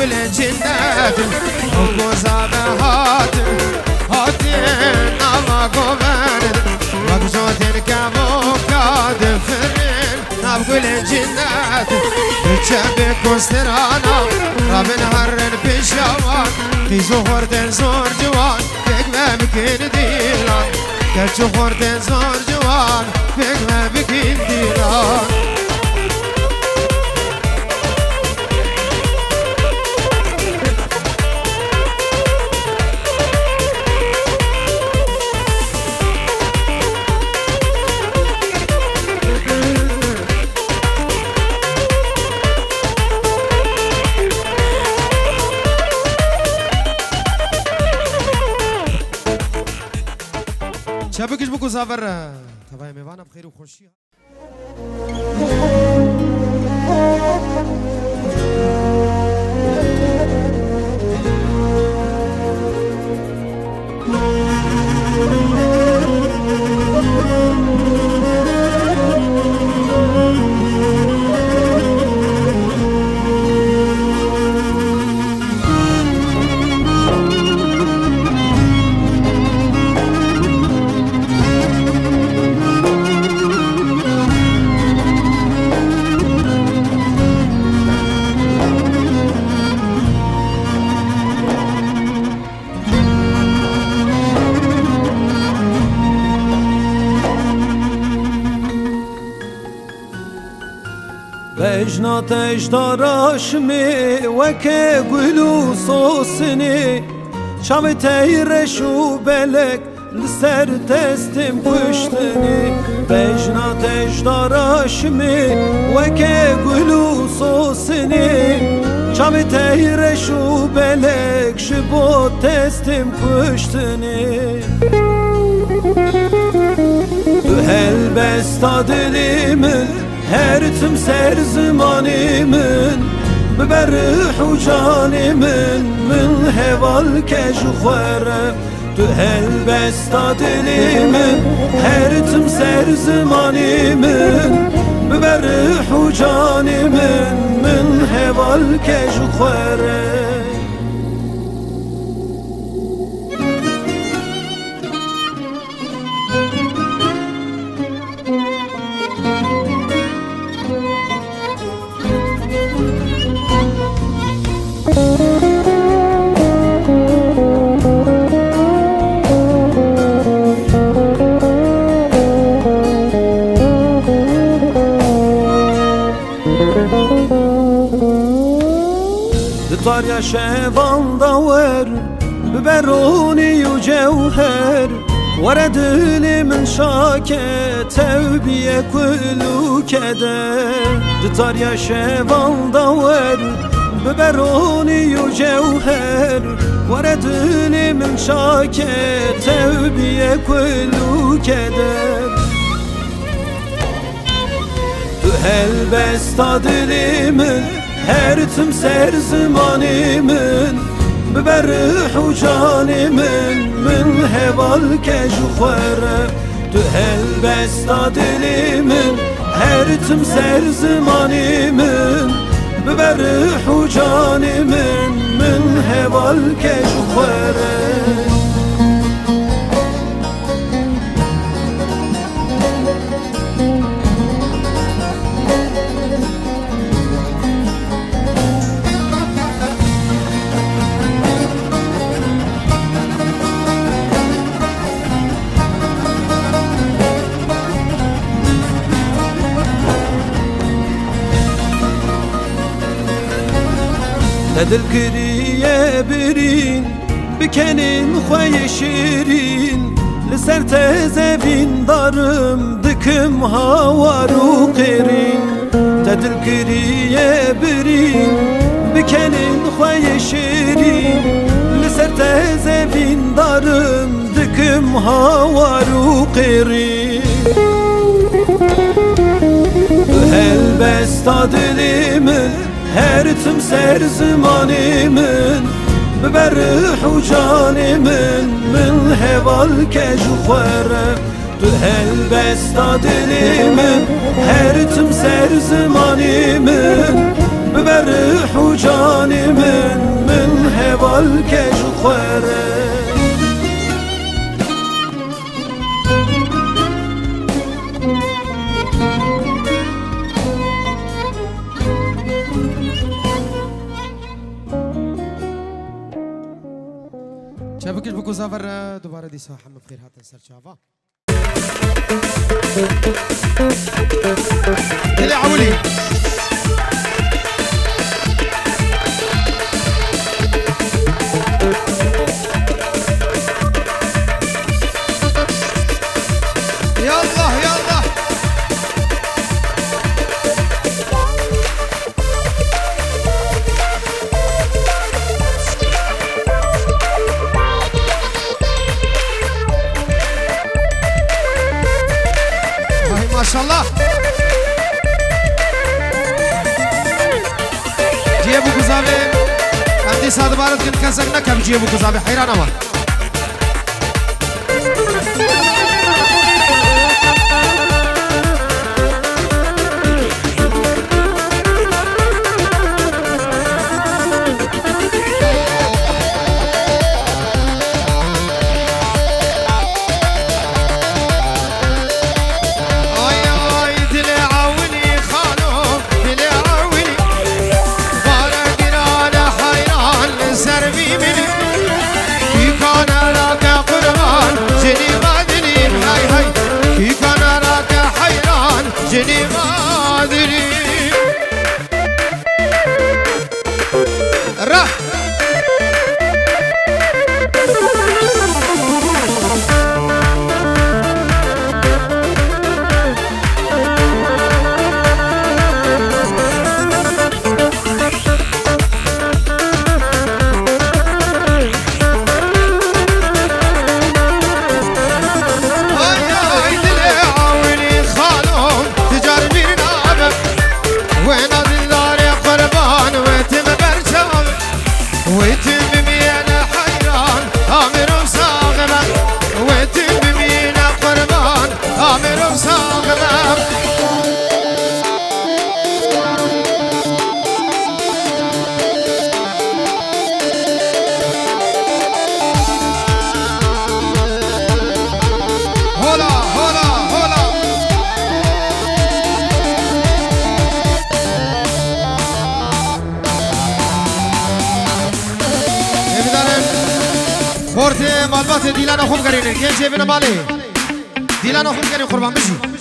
نبقل جنات وقوزا بهات هاتين نما قبرد وقزوتين كابوكاد فرين نبقل جنات بتشبك وسترانا رابن هرن بشوان خيزو خوردن زور جوان فكما بكين ديلان كرچو خوردن زور جوان فكما بكين ديلان شبكش بكو سافر تبعي ميوانا بخير وخوشي بجنات اجداراشمی وکه گلو سوسنی شام تیرش و بلک لسر دستم پشتنی بجنات اجداراشمی وکه گلو سوسنی شام تیرش و بلک شبو دستم پشتنی تو هل بستا دلیمن her tüm ser zamanımın ببرح وجانمن من heval keşuharem Tu helbesta dilimin her tüm ser zamanımın ببرح وجانمن من heval keşuharem طاريا شيفان دور ببروني وجوهر ورد لي من شاكة توبية كل كدر طاريا شيفان دور ببروني وجوهر ورد لي من شاكة توبية كل كدر تو هالبستا دليمن her tüm ser zamanımın ببرح وجانمن من heval keşuharem Tu helbesta dilimin her tüm ser zamanımın ببرح وجانمن من heval keşuharem دل کریه برین بکنین خوی شیرین لسر تزوین دارم دکم هاوارو قیرین دل کریه برین بکنین خوی شیرین لسر تزوین دارم دکم هاوارو قیرین helbesta dilimin her tüm ser zamanımın ببرح وجانمن من heval keşuharem Tu helbesta dilimin her tüm ser zamanımın ببرح وجانمن heval keş xwere شبكش بكو زافر دوباره دي صاحة بخير هاتن سر شافا دلي عولي يلا يلا ما شاء الله جيبو كزابي عندي صاد بارد كنت كسرنا كم جيبو كزابي حيران اما جني ما ادري راح خورت مالبات دیلان خوب کرینه که جیبنا مالی دیلان خوب کرین قربان بشی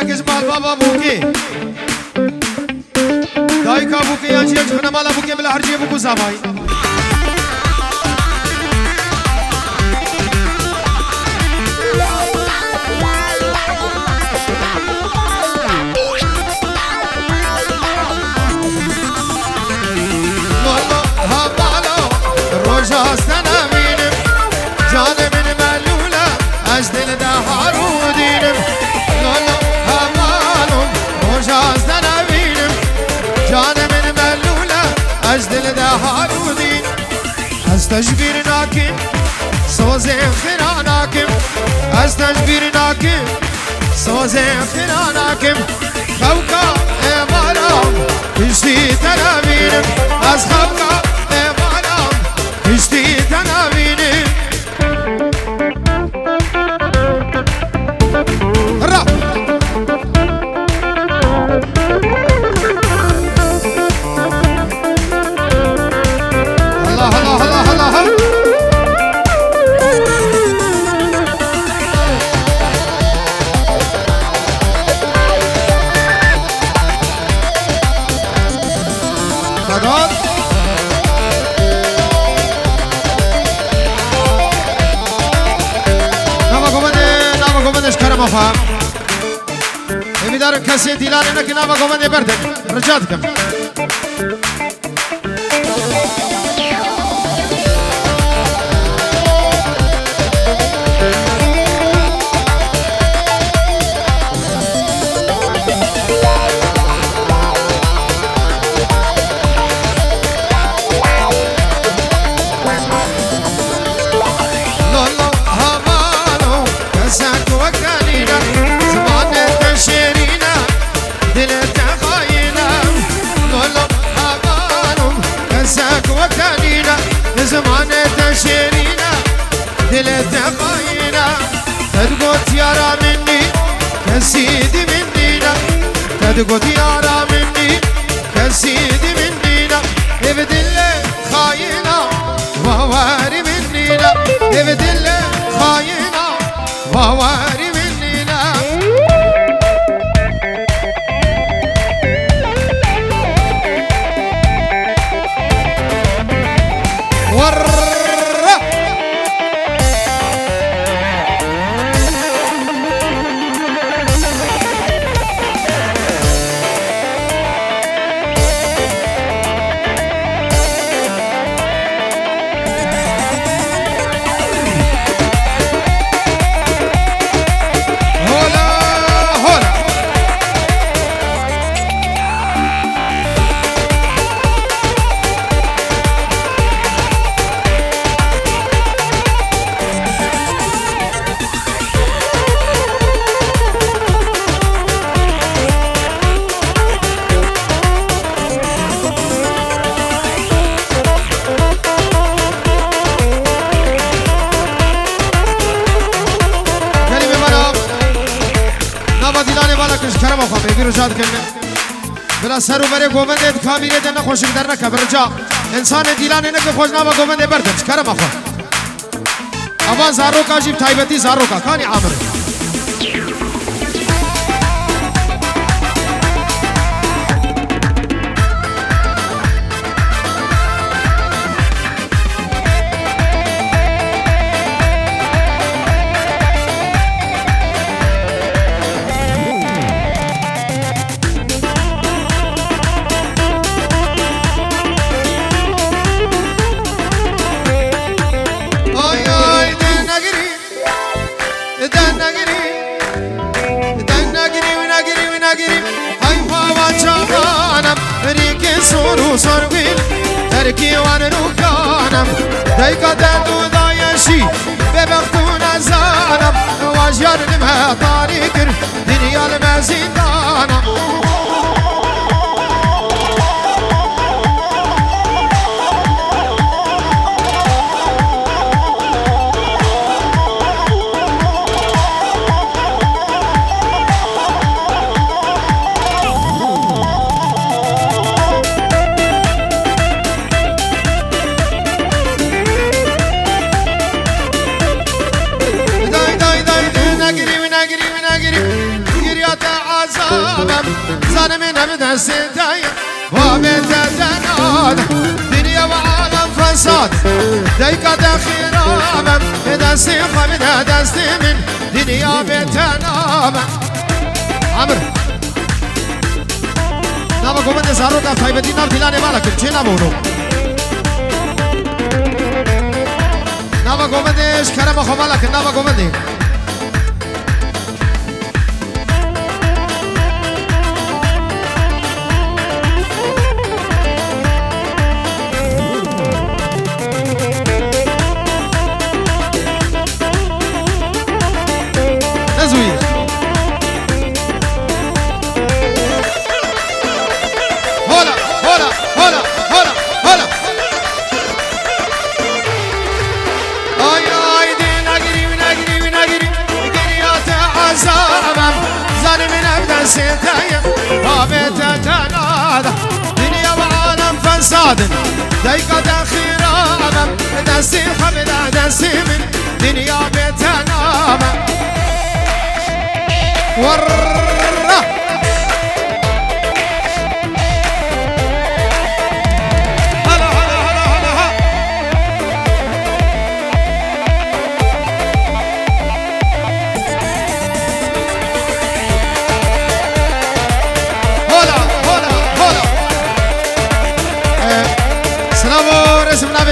یکیش مال بابا بوکی دایکا بوکی یا چیه چونه مالا بوکی بلا هر چیه بوکو زمایی تجبیر ناکم سوز خیرا ناکم از تجبیر ناکم سوز خیرا ناکم خوکا امارا از خلقا ایمانم کشتی تنابینی را الله الله الله الله مفهم امیدوارم کسی دیلان نکنه و گمان برده رجاء کنم زمان تشيرينا دلت قاينا تدقوت يارا مني كسيدي منينا تدقوت يارا مني كسيدي منينا ابدل خاينا وواري منينا ابدل خاينا وواري منينا رجاء کنه بلا سر و بره گومنده کامیره دن خوش در نکه برجا انسان دیلانه نکه خوش نبا گومنده بردش کرم آخوا اما زاروکا جیب تایبتی زاروکا کانی عامر سرویل ترکی وان روکانم دایکا دندو دایشی ببختون ازانم واجیار نمه طاری کر دنیا لمه زندانم زانم نبدا سيداي وبيت الدناد دنيا وعالم فساد دايكا دخيرام دستي خمد دستي من دنيا بيت نام عمر نابا قومن زارو کا فايبتي ناب دلانے والا کچھ نہ بولو نابا قومن اشكرم خمالا نابا قومن هلا سيتايم بابت تنادا دنيا وعالم فساد دايقة داخيرا دستي حمد دستي من دنيا بتناما ورّا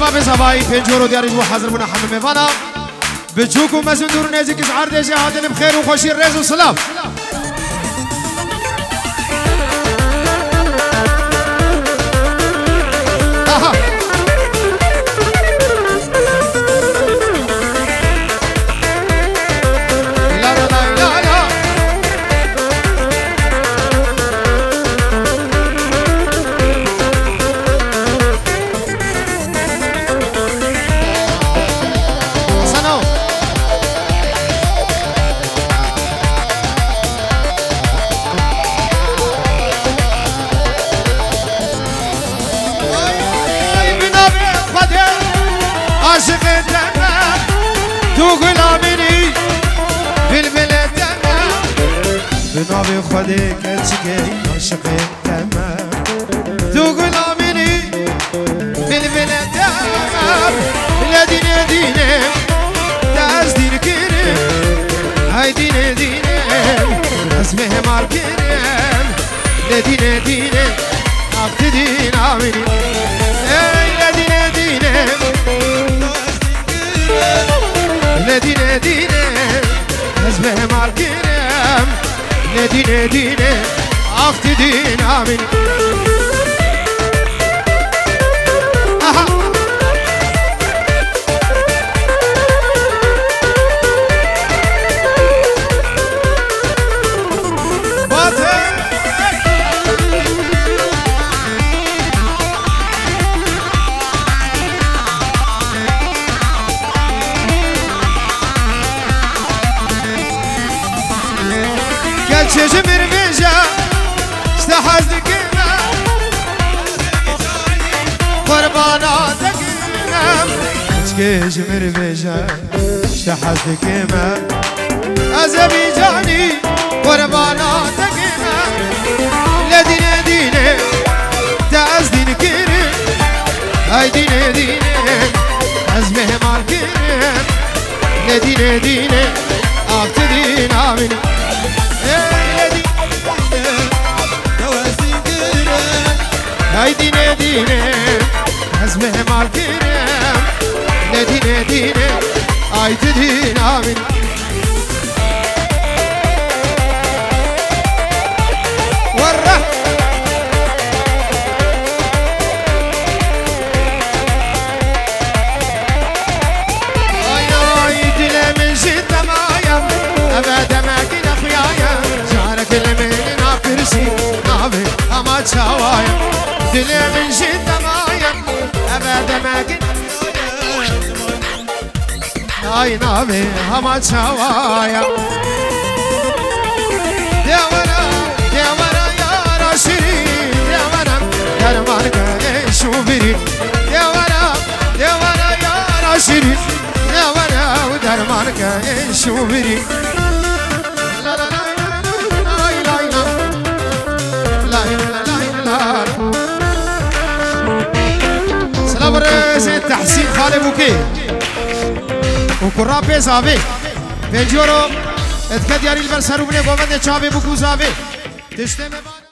باب صباحی پنجورو دیاریش و حاضر بنا حمل میوانا بچوکو مزون دور نزدیک از عرض هادن بخیر و خوشی رز و سلام بنابي خدي كتشكي عشقي تمام تقول امني في البلد تمام لا دين ديني تاز دين كريم هاي دين ديني اسمه مال كريم لا دين ديني عبد دين امني لا دين ديني لا دين ديني اسمه مال كريم ندine dine aktı din amin aha batı چشم میرمیجا استحاز دکیمم قربانات دکیمم چشم میرمیجا استحاز دکیمم Azerbaycani قربانات دکیمم لدینه دینه تاز دین کریم ای دینه دینه از مهمال کریم لدینه دینه آفت دین آمین هاي ديني ديني هزمه مال كريم نديني ديني هاي تدين آمين ورّا اي دلي من جد مايا ابدا ما كنا خيايا جارك المين ناكرسي نابي اما تشاوايا دلي من جد مايا ابدا ما كنا اي نابي اما تشاوايا ديوانا ديوانا يا راشري ديوانا يا رمانك ايشو بري ديوانا ديوانا يا راشري ديوانا ودرمانك ايشو بري لا لا لا لا لا لا لا سلام رئيس تحسين خالد بوكي وكرا بيزافي بنجورو اتكاد ياري البرسارو بني قومن چاوي بوكو زافي تشتمه